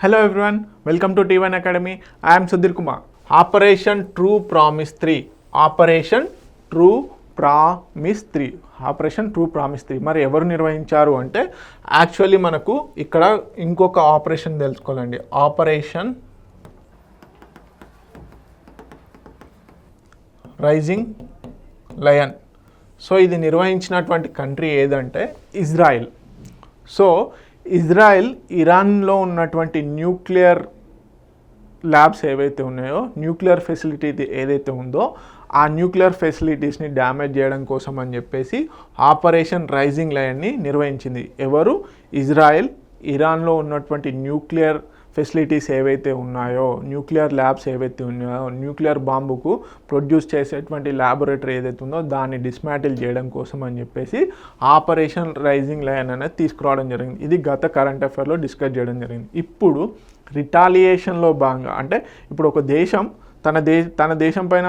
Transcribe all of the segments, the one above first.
Hello everyone, welcome to T1 Academy. I am Sudhir Kumar. Operation True Promise 3. Operation True Promise 3. Operation true promise 3 మరి ఎవరు నిర్వహించారు అంటే actually మనకు ఇక్కడ ఇంకొక ఆపరేషన్ తెలుసుకోవాలండి. Operation rising lion. సో ఇది నిర్వహించినటువంటి కంట్రీ ఏదంటే ఇజ్రాయిల్. సో ఇజ్రాయిల్ ఇరాన్లో ఉన్నటువంటి న్యూక్లియర్ ల్యాబ్స్ ఏవైతే ఉన్నాయో, న్యూక్లియర్ ఫెసిలిటీ ఏదైతే ఉందో ఆ న్యూక్లియర్ ఫెసిలిటీస్ని డ్యామేజ్ చేయడం కోసం అని చెప్పేసి ఆపరేషన్ రైజింగ్ లయన్ని నిర్వహించింది. ఎవరు? ఇజ్రాయెల్ ఇరాన్లో ఉన్నటువంటి న్యూక్లియర్ ఫెసిలిటీస్ ఏవైతే ఉన్నాయో, న్యూక్లియర్ ల్యాబ్స్ ఏవైతే ఉన్నాయో, న్యూక్లియర్ బాంబుకు ప్రొడ్యూస్ చేసేటువంటి ల్యాబొరేటరీ ఏదైతే ఉందో దాన్ని డిస్మాంటిల్ చేయడం కోసం అని చెప్పేసి ఆపరేషన్ రైజింగ్ లయన్ అనేది తీసుకురావడం జరిగింది. ఇది గత కరెంట్ అఫైర్లో డిస్కస్ చేయడం జరిగింది. ఇప్పుడు రిటాలియేషన్లో భాగంగా అంటే ఇప్పుడు ఒక దేశం తన దేశం పైన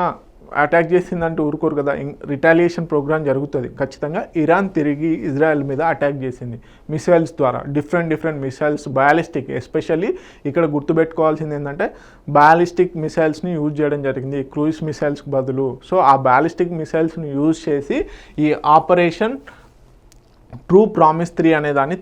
అటాక్ చేసిందంటూ ఊరుకోరు కదా, రిటాలియేషన్ ప్రోగ్రామ్ జరుగుతుంది ఖచ్చితంగా. ఇరాన్ తిరిగి ఇజ్రాయెల్ మీద అటాక్ చేసింది మిసైల్స్ ద్వారా, డిఫరెంట్ మిసైల్స్, బయాలిస్టిక్. ఎస్పెషల్లీ ఇక్కడ గుర్తుపెట్టుకోవాల్సింది ఏంటంటే బయాలిస్టిక్ మిసైల్స్ని యూజ్ చేయడం జరిగింది క్రూయిజ్ మిసైల్స్కి బదులు. సో ఆ బయాలిస్టిక్ మిసైల్స్ని యూజ్ చేసి ఈ ఆపరేషన్ ట్రూ ప్రామిస్ 3 అనే దాన్ని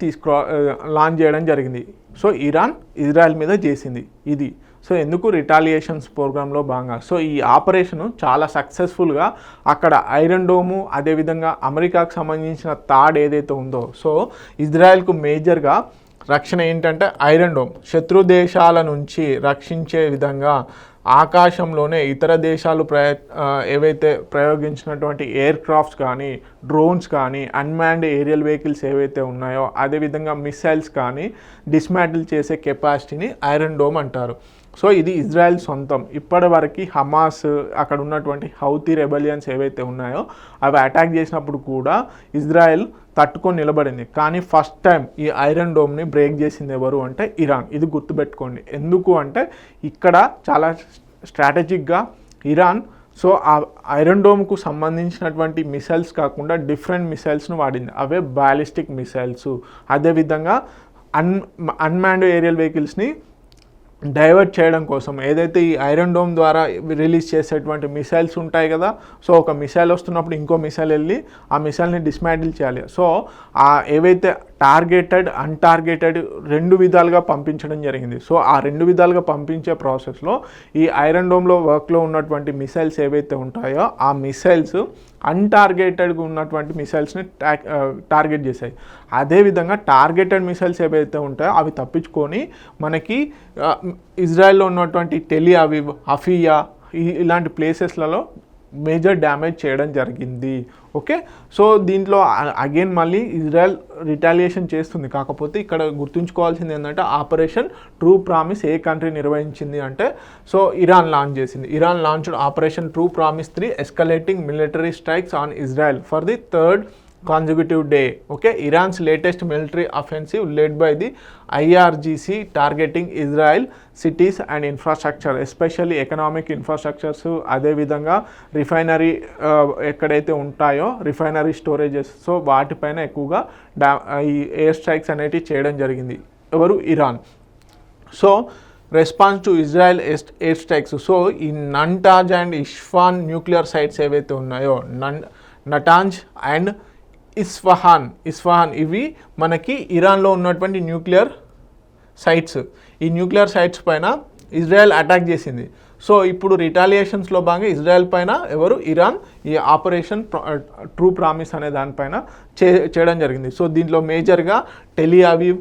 లాంచ్ చేయడం జరిగింది. సో ఇరాన్ ఇజ్రాయెల్ మీద చేసింది ఇది. సో ఎందుకు? రిటాలియేషన్స్ ప్రోగ్రాంలో భాగంగా. సో ఈ ఆపరేషను చాలా సక్సెస్ఫుల్గా అక్కడ ఐరన్ డోము, అదేవిధంగా అమెరికాకు సంబంధించిన థాడ్ ఏదైతే ఉందో, సో ఇజ్రాయెల్కు మేజర్గా రక్షణ ఏంటంటే ఐరన్ డోమ్. శత్రు దేశాల నుంచి రక్షించే విధంగా ఆకాశంలోనే ఇతర దేశాలు ఏవైతే ప్రయోగించినటువంటి ఎయిర్ క్రాఫ్ట్స్ కానీ, డ్రోన్స్ కానీ, అన్మాన్డ్ ఏరియల్ వెహికల్స్ ఏవైతే ఉన్నాయో, అదేవిధంగా మిసైల్స్ కానీ డిస్మాంటిల్ చేసే కెపాసిటీని ఐరన్ డోమ్ అంటారు. సో ఇది ఇజ్రాయెల్ సొంతం. ఇప్పటి వరకు హమాస్, అక్కడ ఉన్నటువంటి హౌతీ రెబలియన్స్ ఏవైతే ఉన్నాయో అవి అటాక్ చేసినప్పుడు కూడా ఇజ్రాయెల్ తట్టుకొని నిలబడింది. కానీ ఫస్ట్ టైం ఈ ఐరన్ డోమ్ని బ్రేక్ చేసింది ఎవరు అంటే ఇరాన్. ఇది గుర్తుపెట్టుకోండి. ఎందుకు అంటే ఇక్కడ చాలా స్ట్రాటజిక్గా ఇరాన్ సో ఆ ఐరన్ డోమ్కు సంబంధించినటువంటి మిసైల్స్ కాకుండా డిఫరెంట్ మిసైల్స్ను వాడింది. అవే బ్యాలిస్టిక్ మిసైల్స్, అదేవిధంగా అన్మాన్డ్ ఏరియల్ వెహికల్స్ని డైవర్ట్ చేయడం కోసం. ఏదైతే ఈ ఐరన్ డోమ్ ద్వారా రిలీజ్ చేసేటువంటి మిసైల్స్ ఉంటాయి కదా, సో ఒక మిసైల్ వస్తున్నప్పుడు ఇంకో మిసైల్ వెళ్ళి ఆ మిసైల్ని డిస్మాంటిల్ చేయాలి. సో ఆ ఏవైతే టార్గెటెడ్, అన్టార్గెటెడ్ రెండు విధాలుగా పంపించడం జరిగింది. సో ఆ రెండు విధాలుగా పంపించే ప్రాసెస్లో ఈ ఐరన్ డోమ్లో వర్క్లో ఉన్నటువంటి మిసైల్స్ ఏవైతే ఉంటాయో ఆ మిసైల్స్ అన్టార్గెటెడ్గా ఉన్నటువంటి మిసైల్స్ని టార్గెట్ చేశాయి. అదేవిధంగా టార్గెటెడ్ మిసైల్స్ ఏవైతే ఉంటాయో అవి తప్పించుకొని మనకి ఇజ్రాయెల్లో ఉన్నటువంటి టెల్ అవీవ్, హఫియా ఇలాంటి ప్లేసెస్లలో మేజర్ డ్యామేజ్ చేయడం జరిగింది. ఓకే, సో దీంట్లో అగైన్ మళ్ళీ ఇజ్రాయెల్ రిటాలియేషన్ చేస్తుంది. కాకపోతే ఇక్కడ గుర్తుంచుకోవాల్సింది ఏంటంటే ఆపరేషన్ ట్రూ ప్రామిస్ ఏ కంట్రీ నిర్వహించింది అంటే సో ఇరాన్ లాంచ్ చేసింది. Iran launched operation true promise 3 escalating military strikes on Israel for the third consecutive day. Okay, Iran's latest military offensive led by the IRGC targeting Israel cities and infrastructure, especially economic infrastructures. అదే విధంగా refinery ఎక్కడైతే ఉంటాయో refinery storages, so వాటిపైన ఎక్కువగా ఈ air strikes అనేటివి చేయడం జరిగింది. ఎవరు? Iran. So response to Israel air strikes. So ఈ నంటాజ్ అండ్ ఇష్ఫాన్ న్యూక్లియర్ సైట్స్ ఏవైతే ఉన్నాయో, నటాంజ్ అండ్ ఇస్ఫహాన్ ఇవి మనకి ఇరాన్లో ఉన్నటువంటి న్యూక్లియర్ సైట్స్. ఈ న్యూక్లియర్ సైట్స్ పైన ఇజ్రాయెల్ అటాక్ చేసింది. సో ఇప్పుడు రిటాలియేషన్స్లో భాగంగా ఇజ్రాయెల్ పైన ఎవరు? ఇరాన్ ఈ ఆపరేషన్ ట్రూ ప్రామిస్ అనే దానిపైన చేయడం జరిగింది. సో దీంట్లో మేజర్గా టెల్ అవీవ్,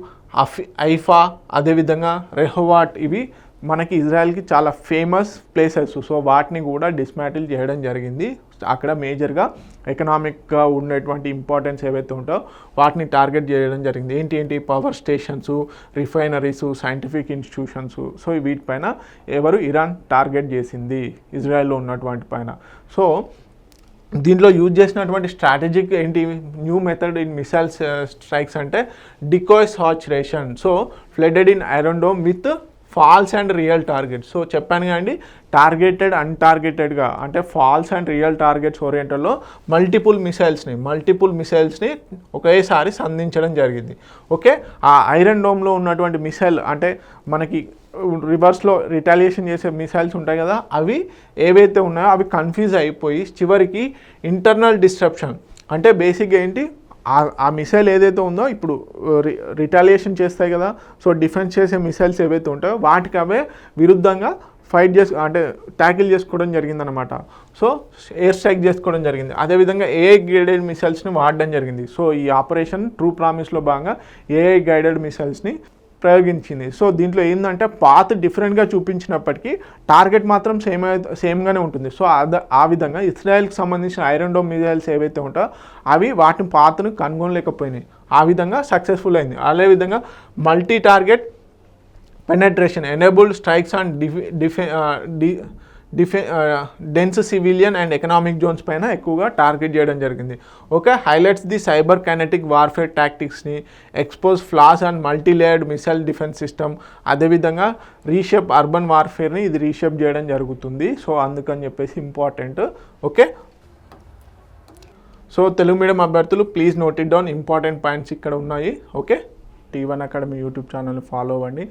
ఐఫా, అదేవిధంగా రెహోవాట్ ఇవి మనకి ఇజ్రాయెల్కి చాలా ఫేమస్ ప్లేసెస్. సో వాటిని కూడా డిస్మాంటిల్ చేయడం జరిగింది. అక్కడ మేజర్గా ఎకనామిక్గా ఉండేటువంటి ఇంపార్టెన్స్ ఏవైతే ఉంటాయో వాటిని టార్గెట్ చేయడం జరిగింది. ఏంటి? Power stations, refineries, scientific institutions. So వీటిపైన ఎవరు? ఇరాన్ టార్గెట్ చేసింది ఇజ్రాయెల్లో ఉన్నటువంటి పైన. సో దీంట్లో యూజ్ చేసినటువంటి స్ట్రాటజిక్ ఏంటి? New method in missiles strikes అంటే decoy saturation. So flooded in iron dome with false and real targets. So చెప్పాను కదండి, టార్గెటెడ్ అన్టార్గెటెడ్గా అంటే ఫాల్స్ అండ్ రియల్ టార్గెట్స్ ఓరియంటల్లో మల్టిపుల్ మిసైల్స్ని ఒకేసారి సంధించడం జరిగింది. ఓకే, ఆ ఐరన్ డోమ్లో ఉన్నటువంటి మిసైల్ అంటే మనకి రివర్స్లో రిటాలియేషన్ చేసే మిసైల్స్ ఉంటాయి కదా, అవి ఏవైతే ఉన్నాయో అవి కన్ఫ్యూజ్ అయిపోయి చివరికి ఇంటర్నల్ డిస్ట్రప్షన్ అంటే బేసిక్గా ఏంటి, ఆ మిసైల్ ఏదైతే ఉందో ఇప్పుడు రిటాలియేషన్ చేస్తాయి కదా, సో డిఫెన్స్ చేసే మిసైల్స్ ఏవైతే ఉంటాయో వాటికి అవే విరుద్ధంగా ఫైట్ అంటే ట్యాకిల్ చేసుకోవడం జరిగిందనమాట. సో ఎయిర్ స్ట్రైక్ చేసుకోవడం జరిగింది. అదేవిధంగా ఏఐ గైడెడ్ మిసైల్స్ని వాడడం జరిగింది. సో ఈ ఆపరేషన్ ట్రూ ప్రామిస్లో భాగంగా ఏఐ గైడెడ్ మిసైల్స్ని ప్రయోగించింది. సో దీంట్లో ఏంటంటే పాత్ డిఫరెంట్గా చూపించినప్పటికీ టార్గెట్ మాత్రం సేమ్గానే ఉంటుంది. సో ఆ విధంగా ఇజ్రాయెల్కి సంబంధించిన ఐరన్ డోమ్ మిసైల్స్ ఏవైతే ఉంటాయో అవి వాటి పాత్ను కనుగొనలేకపోయినాయి. ఆ విధంగా సక్సెస్ఫుల్ అయింది. అదేవిధంగా multi target penetration enabled strikes and dense civilian and economic zones పైన ఎక్కువగా టార్గెట్ చేయడం జరిగింది. Okay, highlights the cyber kinetic warfare టాక్టిక్స్ని, expose flaws and multilayered missile defence system, అదేవిధంగా రీషేప్ అర్బన్ వార్ఫేర్ని ఇది రీషేప్ చేయడం జరుగుతుంది. సో అందుకని చెప్పేసి important. Okay, so Telugu medium అభ్యర్థులు please note it down, important points ఇక్కడ ఉన్నాయి. ఓకే, T1 అకాడమీ యూట్యూబ్ ఛానల్ని ఫాలో అవ్వండి.